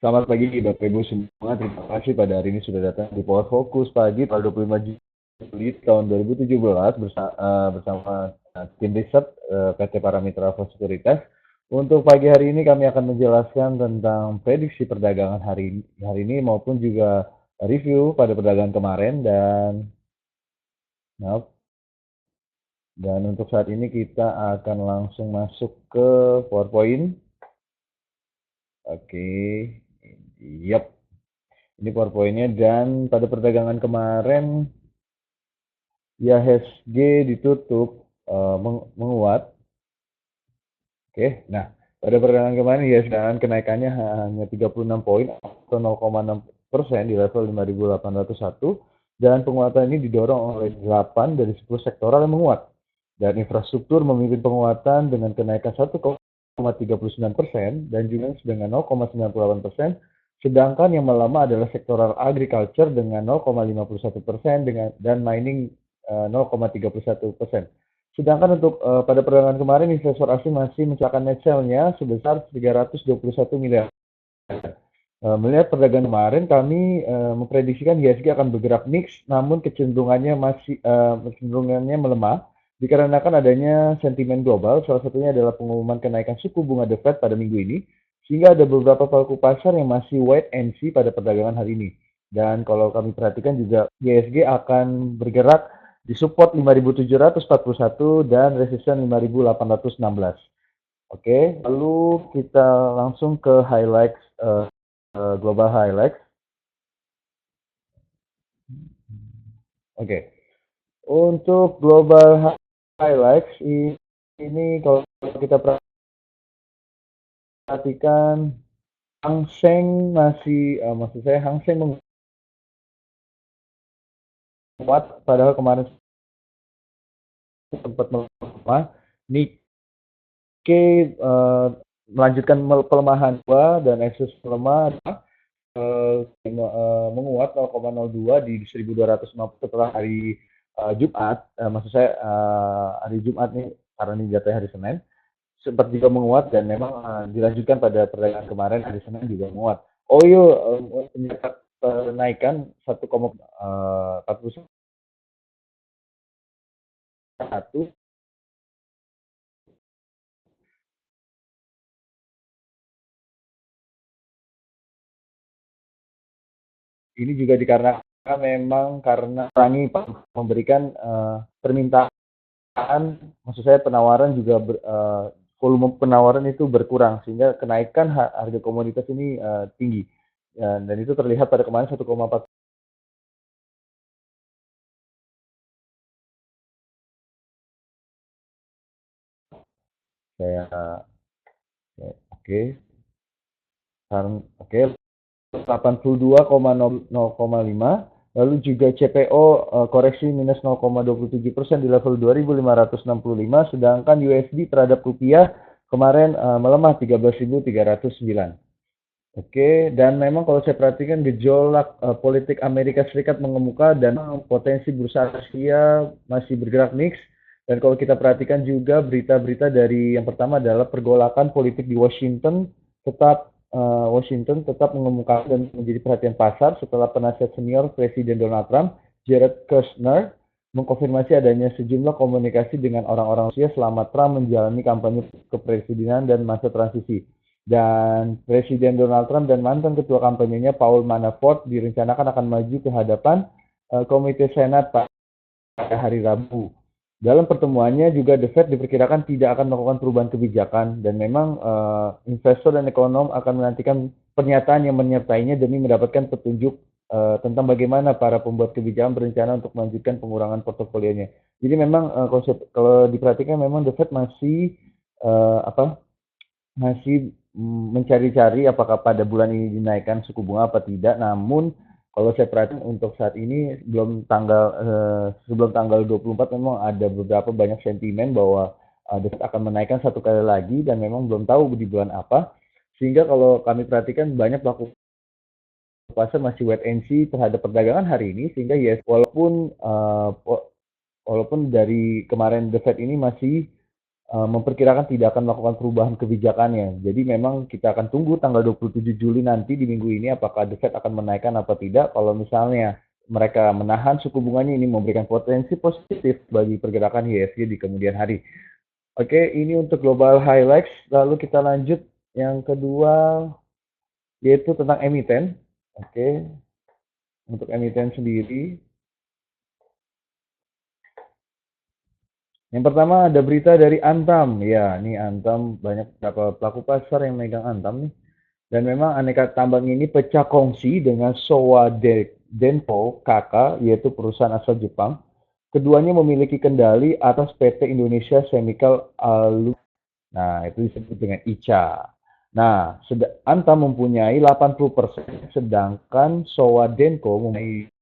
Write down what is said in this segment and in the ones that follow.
Selamat pagi Bapak Ibu semua. Terima kasih pada hari ini sudah datang di Power Focus pagi tanggal 25 Juli tahun 2017 bersama tim riset PT Paramitra Sekuritas. Untuk pagi hari ini kami akan menjelaskan tentang prediksi perdagangan hari ini maupun juga review pada perdagangan kemarin maaf, dan untuk saat ini kita akan langsung masuk ke PowerPoint. Oke, yap. Ini PowerPoint-nya dan pada perdagangan kemarin IHSG ditutup menguat. Oke, nah pada perdagangan kemarin IHSG kenaikannya hanya 36 poin atau 0,6% di level 5.801 dan penguatan ini didorong oleh 8 dari 10 sektoral yang menguat. Dan infrastruktur memimpin penguatan dengan kenaikan 1,39% dan juga dengan 0,98%. Sedangkan yang melemah adalah sektoral agriculture dengan 0,51% dan mining 0,31%. Sedangkan untuk pada perdagangan kemarin investor asing masih mencatatkan net sale-nya sebesar 321 miliar. Melihat perdagangan kemarin kami memprediksikan IHSG akan bergerak mix namun kecenderungannya melemah dikarenakan adanya sentimen global, salah satunya adalah pengumuman kenaikan suku bunga The Fed pada minggu ini, sehingga ada beberapa pelaku pasar yang masih wait and see pada perdagangan hari ini. Dan kalau kami perhatikan juga IHSG akan bergerak di support 5.741 dan resisten 5.816. Oke, lalu kita langsung ke highlights global highlights. Oke, untuk global highlights ini kalau kita perhatikan Hang Seng Hang Seng menguat padahal kemarin sempat melemah. Nikkei melanjutkan pelemahan dan Exos melemah menguat 0,02 di 1.250 setelah hari Jumat. Hari Jumat nih karena ini jatuhnya hari Senin sempat juga menguat dan memang dilanjutkan pada perdagangan kemarin hari Senin juga menguat. Oil mencatat kenaikan 1,41. Ini juga dikarenakan memang karena memberikan permintaan, maksud saya penawaran juga volume penawaran itu berkurang sehingga kenaikan harga komoditas ini tinggi. Dan itu terlihat pada kemarin 1,4. Saya oke. Oke, 82,0,5. Lalu juga CPO koreksi minus 0,27% di level 2.565, sedangkan USD terhadap rupiah kemarin melemah 13.309. Oke, dan memang kalau saya perhatikan gejolak politik Amerika Serikat mengemuka dan potensi bursa Asia masih bergerak mix. Dan kalau kita perhatikan juga berita-berita dari yang pertama adalah pergolakan politik di Washington tetap mengemukakan dan menjadi perhatian pasar setelah penasihat senior Presiden Donald Trump, Jared Kushner, mengkonfirmasi adanya sejumlah komunikasi dengan orang-orang Rusia selama Trump menjalani kampanye kepresidenan dan masa transisi. Dan Presiden Donald Trump dan mantan ketua kampanyenya Paul Manafort direncanakan akan maju ke hadapan Komite Senat pada hari Rabu. Dalam pertemuannya juga The Fed diperkirakan tidak akan melakukan perubahan kebijakan dan memang investor dan ekonom akan menantikan pernyataan yang menyertainya demi mendapatkan petunjuk tentang bagaimana para pembuat kebijakan berencana untuk melanjutkan pengurangan portofolionya. Jadi memang kalau diperhatikan memang The Fed masih masih mencari-cari apakah pada bulan ini dinaikkan suku bunga apa tidak. Namun kalau saya perhatikan untuk saat ini sebelum tanggal 24 memang ada beberapa banyak sentimen bahwa The Fed akan menaikkan satu kali lagi dan memang belum tahu di bulan apa. Sehingga kalau kami perhatikan banyak pelaku pasar masih wait and see terhadap perdagangan hari ini, sehingga yes, walaupun dari kemarin The Fed ini masih memperkirakan tidak akan melakukan perubahan kebijakannya. Jadi memang kita akan tunggu tanggal 27 Juli nanti di minggu ini apakah The Fed akan menaikkan apa tidak. Kalau misalnya mereka menahan suku bunganya, ini memberikan potensi positif bagi pergerakan IHSG di kemudian hari. Oke, ini untuk global highlights. Lalu kita lanjut yang kedua, yaitu tentang emiten. Oke, untuk emiten sendiri. Yang pertama ada berita dari Antam. Ya, ini Antam banyak beberapa pelaku pasar yang megang Antam nih. Dan memang aneka tambang ini pecah kongsi dengan Showa Denko KK, yaitu perusahaan asal Jepang. Keduanya memiliki kendali atas PT Indonesia Chemical Aluminium. Nah, itu disebut dengan ICA. Nah, Antam mempunyai 80%, sedangkan Showa Denko mempunyai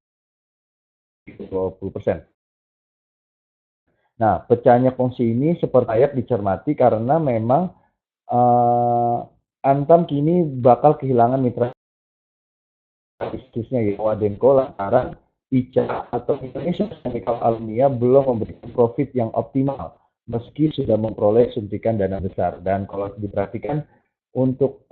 20%. Nah, pecahnya kongsi ini seperti layak dicermati karena memang Antam kini bakal kehilangan mitra bisnisnya ya, Denko lantaran ICA atau Indonesia Chemical Alumnia belum memberikan profit yang optimal meski sudah memperoleh suntikan dana besar. Dan kalau diperhatikan untuk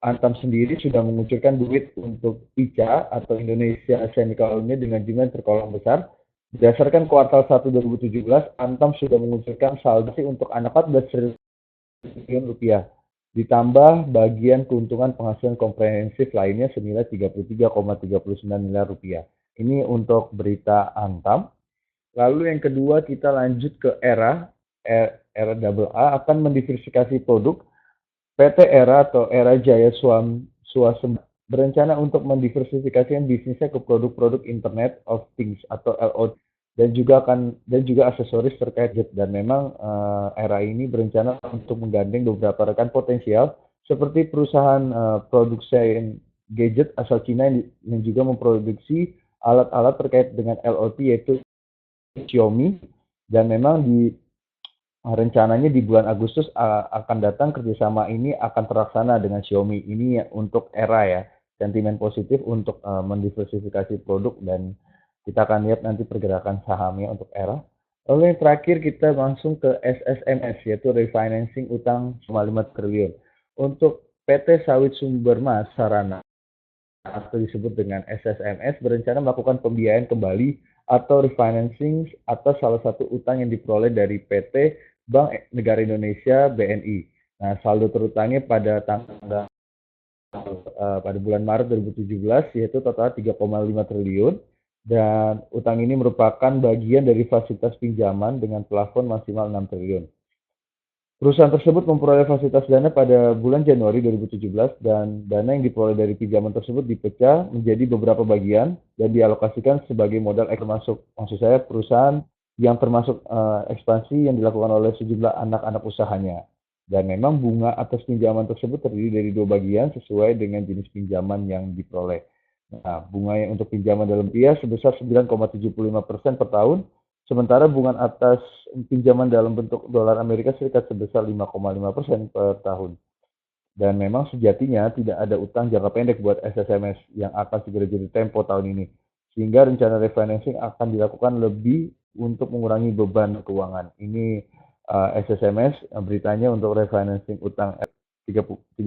Antam sendiri sudah mengucurkan duit untuk ICA atau Indonesia Chemical Alumnia dengan jumlah yang tergolong besar. Berdasarkan kuartal 1 2017, Antam sudah mengucurkan saldo untuk anak 14 triliun rupiah. Ditambah bagian keuntungan penghasilan komprehensif lainnya senilai 33,39 miliar rupiah. Ini untuk berita Antam. Lalu yang kedua kita lanjut ke Era Double A akan mendiversifikasi produk. PT Era atau Era Jaya Swasembada berencana untuk mendiversifikasikan bisnisnya ke produk-produk Internet of Things atau IoT dan juga aksesoris terkait gadget. Dan memang Era ini berencana untuk menggandeng beberapa rekan potensial seperti perusahaan produksi gadget asal Cina yang juga memproduksi alat-alat terkait dengan IoT yaitu Xiaomi. Dan memang rencananya di bulan Agustus akan datang kerjasama ini akan terlaksana dengan Xiaomi. Ini untuk Era ya, sentimen positif untuk mendiversifikasi produk dan kita akan lihat nanti pergerakan sahamnya untuk Era. Lalu yang terakhir kita langsung ke SSMS yaitu refinancing utang 1,5 triliun. Untuk PT Sawit Sumber Mas Sarana atau disebut dengan SSMS berencana melakukan pembiayaan kembali atau refinancing atas salah satu utang yang diperoleh dari PT Bank Negara Indonesia BNI. Nah, saldo terutangnya pada pada bulan Maret 2017 yaitu total 3,5 triliun dan utang ini merupakan bagian dari fasilitas pinjaman dengan plafon maksimal 6 triliun. Perusahaan tersebut memperoleh fasilitas dana pada bulan Januari 2017 dan dana yang diperoleh dari pinjaman tersebut dipecah menjadi beberapa bagian dan dialokasikan sebagai modal termasuk, maksud saya perusahaan yang termasuk ekspansi yang dilakukan oleh sejumlah anak-anak usahanya. Dan memang bunga atas pinjaman tersebut terdiri dari dua bagian sesuai dengan jenis pinjaman yang diperoleh. Nah, bunga yang untuk pinjaman dalam rupiah sebesar 9,75% per tahun, sementara bunga atas pinjaman dalam bentuk dolar Amerika Serikat sebesar 5,5% per tahun. Dan memang sejatinya tidak ada utang jangka pendek buat SSMS yang akan segera jadi tempo tahun ini. Sehingga rencana refinancing akan dilakukan lebih untuk mengurangi beban keuangan. Ini SSMS beritanya untuk refinancing utang 3,5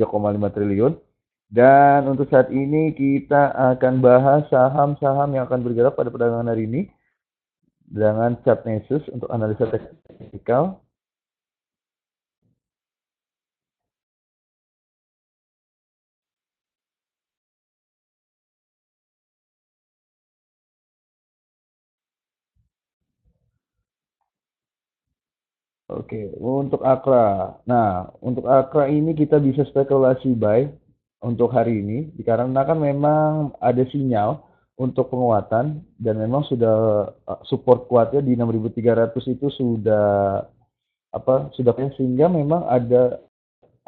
triliun. Dan untuk saat ini kita akan bahas saham-saham yang akan bergerak pada perdagangan hari ini dengan chart Nessus untuk analisa teknikal. Oke, untuk Akra. Nah, untuk Akra ini kita bisa spekulasi buy untuk hari ini dikarenakan memang ada sinyal untuk penguatan dan memang sudah support kuatnya di 6.300 itu sudah sudah sehingga memang ada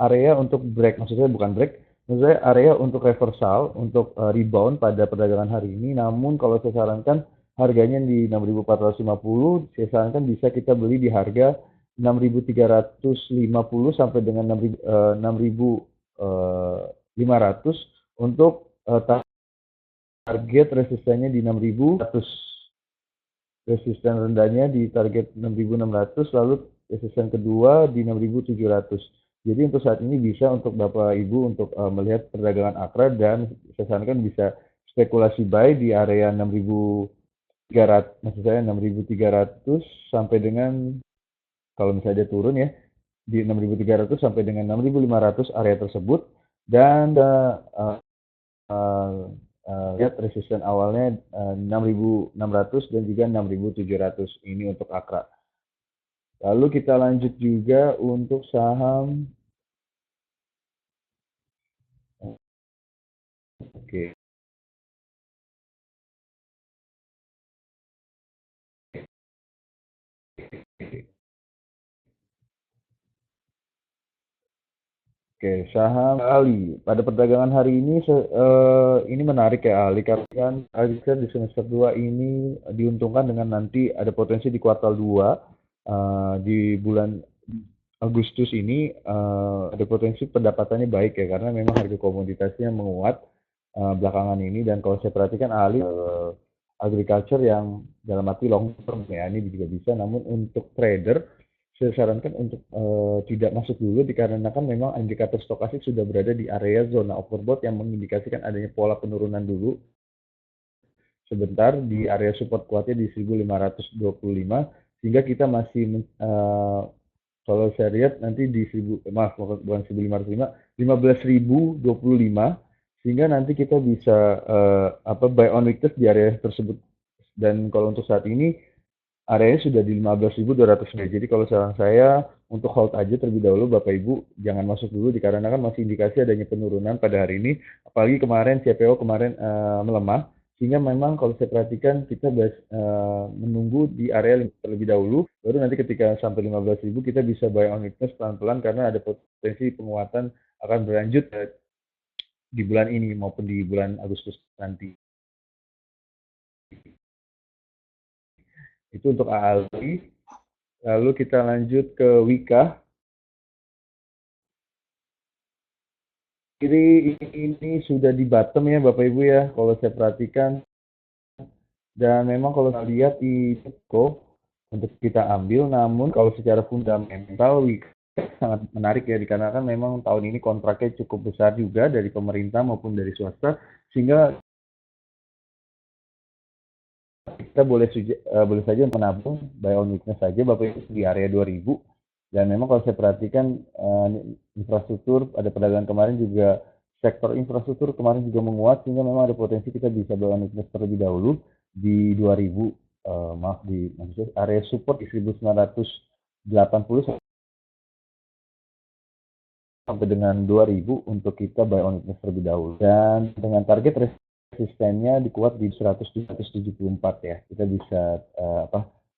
area untuk break, maksudnya bukan break, maksudnya area untuk reversal, untuk rebound pada perdagangan hari ini. Namun kalau saya sarankan harganya di 6.450, saya sarankan bisa kita beli di harga 6.350 sampai dengan 6.500 untuk target resistennya di 6.100, resisten rendahnya di target 6.600, lalu resisten kedua di 6.700. Jadi untuk saat ini bisa untuk Bapak Ibu untuk melihat perdagangan AKRA dan saya sarankan bisa spekulasi buy di area 6.300, maksud saya 6.300 sampai dengan kalau misalnya dia turun ya di 6.300 sampai dengan 6.500 area tersebut dan lihat resisten awalnya 6.600 dan juga 6.700 ini untuk AKRA. Lalu kita lanjut juga untuk saham. Oke. Oke, saham Ali. Pada perdagangan hari ini menarik ya Ali, karena kan Ali di semester 2 ini diuntungkan dengan nanti ada potensi di kuartal 2 di bulan Agustus ini ada potensi pendapatannya baik ya, karena memang harga komoditasnya menguat belakangan ini, dan kalau saya perhatikan Ali agriculture yang dalam arti long term ya, ini juga bisa, namun untuk trader saya sarankan untuk tidak masuk dulu dikarenakan memang indikator stokastik sudah berada di area zona overbought yang mengindikasikan adanya pola penurunan dulu sebentar di area support kuatnya di 1525, sehingga kita masih kalau saya lihat nanti di 15.025, sehingga nanti kita bisa buy on weakness di area tersebut, dan kalau untuk saat ini areanya sudah di 15.200. Jadi kalau saran saya untuk hold aja terlebih dahulu Bapak Ibu, jangan masuk dulu dikarenakan masih indikasi adanya penurunan pada hari ini, apalagi kemarin CPO melemah, sehingga memang kalau saya perhatikan kita menunggu di area terlebih dahulu, baru nanti ketika sampai 15.000 kita bisa buy on weakness pelan-pelan karena ada potensi penguatan akan berlanjut di bulan ini maupun di bulan Agustus nanti. Itu untuk ALI. Lalu kita lanjut ke Wika. Ini sudah di bottom ya Bapak Ibu ya, kalau saya perhatikan. Dan memang kalau kita lihat di Toko untuk kita ambil, namun kalau secara fundamental Wika sangat menarik ya, dikarenakan memang tahun ini kontraknya cukup besar juga dari pemerintah maupun dari swasta, sehingga kita boleh saja menabung buy on weakness saja Bapak Ibu di area 2000. Dan memang kalau saya perhatikan infrastruktur pada perdagangan kemarin juga sektor infrastruktur kemarin juga menguat, sehingga memang ada potensi kita bisa buy on weakness terlebih dahulu di 2000, maksudnya area support di 1980 sampai dengan 2000 untuk kita buy on weakness terlebih dahulu, dan dengan target resistennya dikuat di 174 ya, kita bisa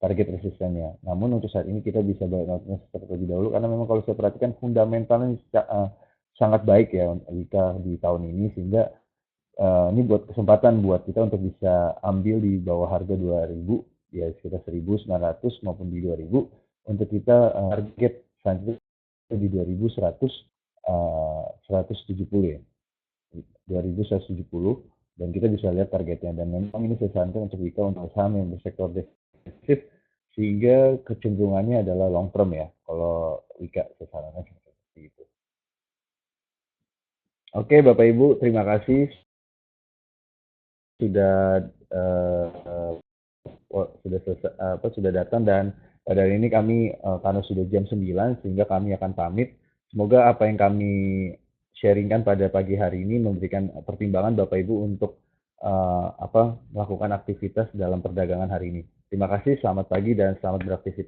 target resistennya. Namun untuk saat ini kita bisa buy on weakness terlebih dahulu karena memang kalau saya perhatikan fundamentalnya sangat baik ya jika di tahun ini, sehingga ini buat kesempatan buat kita untuk bisa ambil di bawah harga 2000 ya, sekitar 1900 maupun di 2000 untuk kita target selanjutnya di 170 ya, 2170, dan kita bisa lihat targetnya. Dan memang ini saya sarankan untuk Wika untuk saham yang bersektor defensif, sehingga kecenderungannya adalah long term ya, kalau Wika saya sarankan seperti itu. Oke Bapak Ibu, terima kasih sudah sudah datang, dan pada hari ini kami karena sudah jam 9 sehingga kami akan pamit. Semoga apa yang kami sharingkan pada pagi hari ini memberikan pertimbangan Bapak Ibu untuk melakukan aktivitas dalam perdagangan hari ini. Terima kasih, selamat pagi dan selamat beraktivitas.